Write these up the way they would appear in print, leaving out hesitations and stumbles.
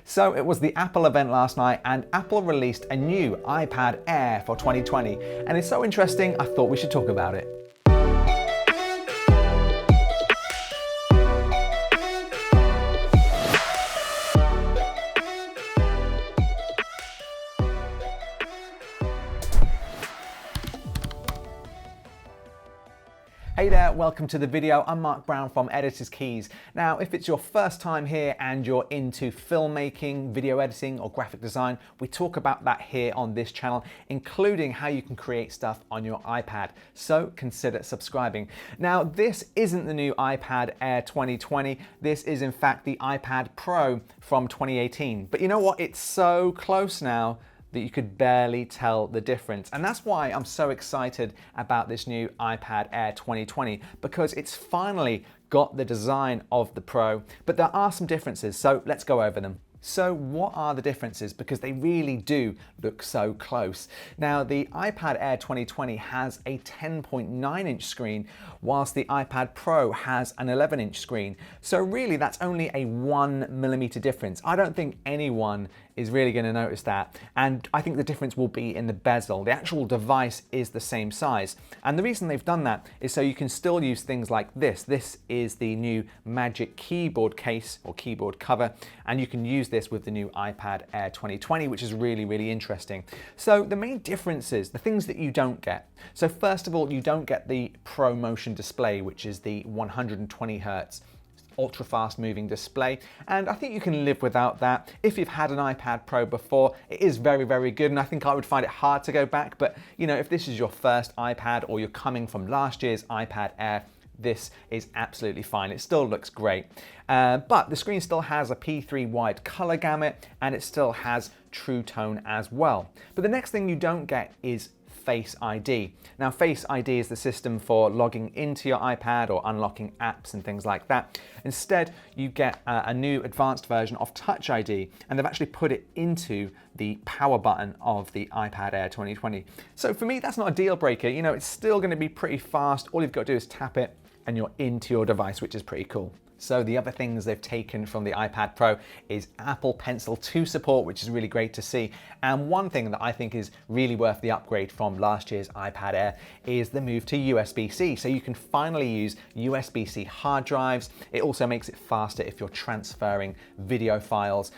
So it was the Apple event last night and Apple released a new iPad Air for 2020. And it's so interesting, I thought we should talk about it. Hey there, welcome to the video. I'm Mark Brown from Editor's Keys. Now, if it's your first time here and you're into filmmaking, video editing, or graphic design, we talk about that here on this channel, including how you can create stuff on your iPad. So consider subscribing. Now, this isn't the new iPad Air 2020. This is in fact the iPad Pro from 2018. But you know what? It's so close now that you could barely tell the difference. And that's why I'm so excited about this new iPad Air 2020, because it's finally got the design of the Pro, but there are some differences, so let's go over them. So what are the differences? Because they really do look so close. Now, the iPad Air 2020 has a 10.9-inch screen, whilst the iPad Pro has an 11-inch screen. So really, that's only a 1mm difference. I don't think anyone is really going to notice that. And I think the difference will be in the bezel. The actual device is the same size. And the reason they've done that is so you can still use things like this. This is the new Magic Keyboard case or keyboard cover, and you can use this with the new iPad Air 2020, which is really, really interesting. So the main differences, the things that you don't get. So first of all, you don't get the Pro Motion display, which is the 120 Hertz ultra fast moving display, and I think you can live without that. If you've had an iPad Pro before, it is very, very good, and I think I would find it hard to go back, but you know, if this is your first iPad or you're coming from last year's iPad Air, this is absolutely fine. It still looks great, but the screen still has a P3 wide color gamut, and it still has True Tone as well. But the next thing you don't get is Face ID. Now, Face ID is the system for logging into your iPad or unlocking apps and things like that. Instead, you get a new advanced version of Touch ID, and they've actually put it into the power button of the iPad Air 2020. So for me, that's not a deal breaker. You know, it's still going to be pretty fast. All you've got to do is tap it and you're into your device, which is pretty cool. So the other things they've taken from the iPad Pro is Apple Pencil 2 support, which is really great to see. And one thing that I think is really worth the upgrade from last year's iPad Air is the move to USB-C. So you can finally use USB-C hard drives. It also makes it faster if you're transferring video files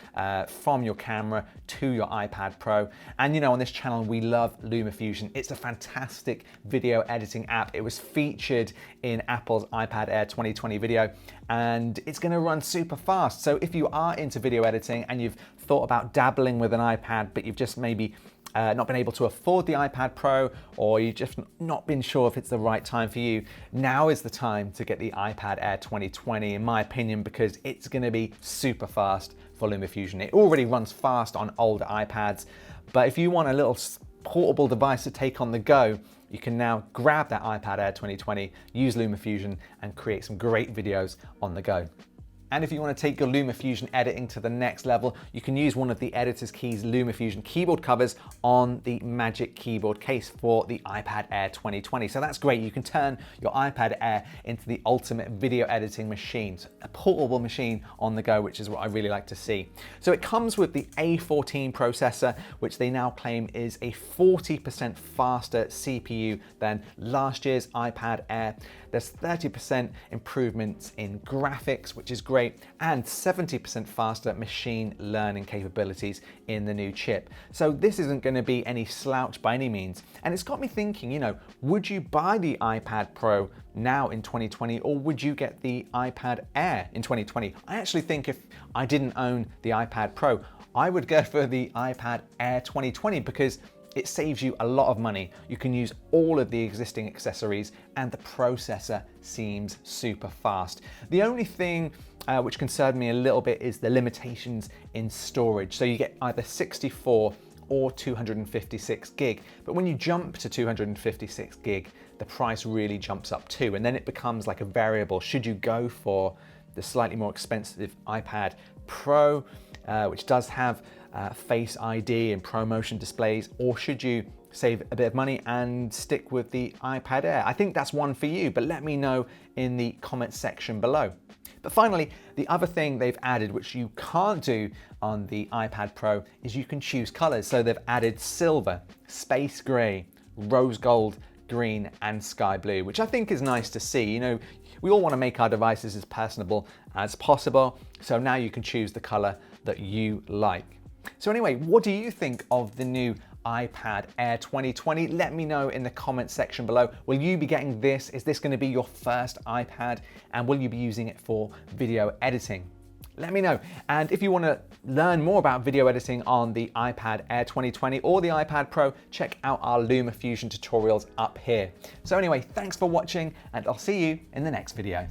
from your camera to your iPad Pro. And you know, on this channel, we love LumaFusion. It's a fantastic video editing app. It was featured in Apple's iPad Air 2020 video, and it's going to run super fast. So if you are into video editing and you've thought about dabbling with an iPad, but you've just maybe not been able to afford the iPad Pro, or you've just not been sure if it's the right time for you, now is the time to get the iPad Air 2020, in my opinion, because it's going to be super fast for LumaFusion. It already runs fast on older iPads, but if you want a little portable device to take on the go, you can now grab that iPad Air 2020, use LumaFusion, and create some great videos on the go. And if you want to take your LumaFusion editing to the next level, you can use one of the Editor's Keys LumaFusion keyboard covers on the Magic Keyboard case for the iPad Air 2020. So that's great. You can turn your iPad Air into the ultimate video editing machine, so a portable machine on the go, which is what I really like to see. So it comes with the A14 processor, which they now claim is a 40% faster CPU than last year's iPad Air. There's 30% improvements in graphics, which is great, and 70% faster machine learning capabilities in the new chip. So this isn't going to be any slouch by any means. And it's got me thinking, you know, would you buy the iPad Pro now in 2020, or would you get the iPad Air in 2020? I actually think if I didn't own the iPad Pro, I would go for the iPad Air 2020 because it saves you a lot of money. You can use all of the existing accessories, and the processor seems super fast. The only thing which concerned me a little bit is the limitations in storage. So you get either 64 or 256 gig. But when you jump to 256 gig, the price really jumps up too. And then it becomes like a variable. Should you go for the slightly more expensive iPad Pro, which does have Face ID and Pro Motion displays, or should you save a bit of money and stick with the iPad Air? I think that's one for you, but let me know in the comments section below. But finally, the other thing they've added, which you can't do on the iPad Pro, is you can choose colors. So they've added silver, space gray, rose gold, green, and sky blue, which I think is nice to see. You know, we all want to make our devices as personable as possible. So now you can choose the color that you like. So anyway, what do you think of the new iPad Air 2020? Let me know in the comment section below. Will you be getting this? Is this going to be your first iPad? And will you be using it for video editing? Let me know. And if you want to learn more about video editing on the iPad Air 2020 or the iPad Pro, check out our LumaFusion tutorials up here. So anyway, thanks for watching, and I'll see you in the next video.